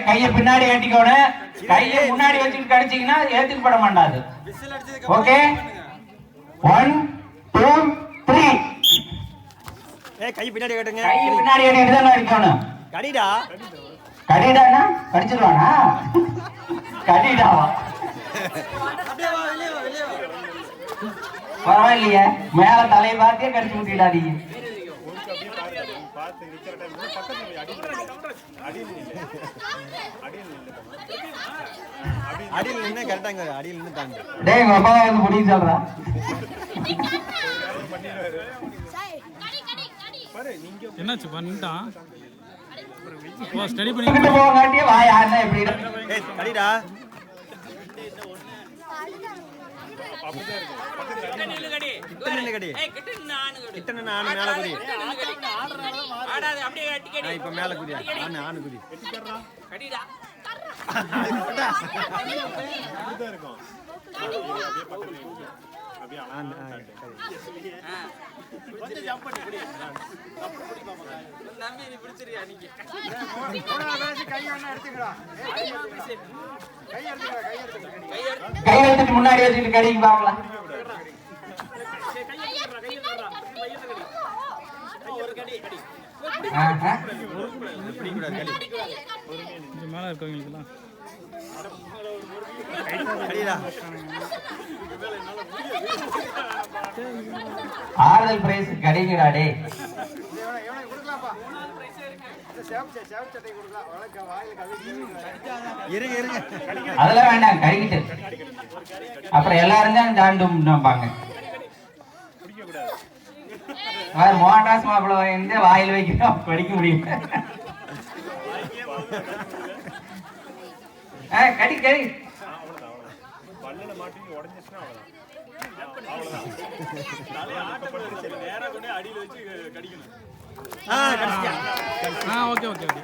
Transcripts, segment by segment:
கைய பின்னாடி கட்டிக்கோணும். கைய முன்னாடி வச்சுட்டு கடிச்சீங்கன்னா ஏத்துக்கு பட மாட்டாது. ஓகே 1 2 3. கை பின்னாடி கட்டுங்க. கை பின்னாடி கட்டிட்டு தான் அடிக்கணும். கடிடா கடிடானா கடிச்சிருவானா? கடிடாவா? பரவாயில்லையே, மேல தலையை பார்த்தே கடிச்சு விட்டுடாதீங்க. அடியில் நின்று கரெக்டாங்க. அடியில் நின்று தாங்க. டேய் உங்க அப்பா வந்து முடிய சொல்றா. என்னாச்சு பண்ணிட்டான்? ஓ ஸ்டடி பண்ணிட்டு போகாட்டியே வா யாருன்னா எப்படி? ஏய் கடிடா. கிட்ட நில்லு கடி. கிட்ட நின்னு ஆணு மேல குதி. இப்ப மேல குதி. ஆணு குதி. கடிடா. கை எடுத்துட்டு முன்னாடி வச்சுட்டு கடிக்கு பாக்கலாம். மேல இருக்கவங்களுக்குலாம் ஆறுதல் பிரைஸ் கடிங்கடாடே. அதெல்லாம் வேண்டாம், கடிக்கிட்டு அப்புறம் எல்லாரும் தான் தாண்டும்பாங்க. மோட்டாஸ் மாப்பிள்ள வந்து வாயில் வைக்கிறோம், படிக்க முடியும். கடி கடி ஓகே ஓகே ஓகே.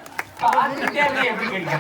எப்படி கடிக்க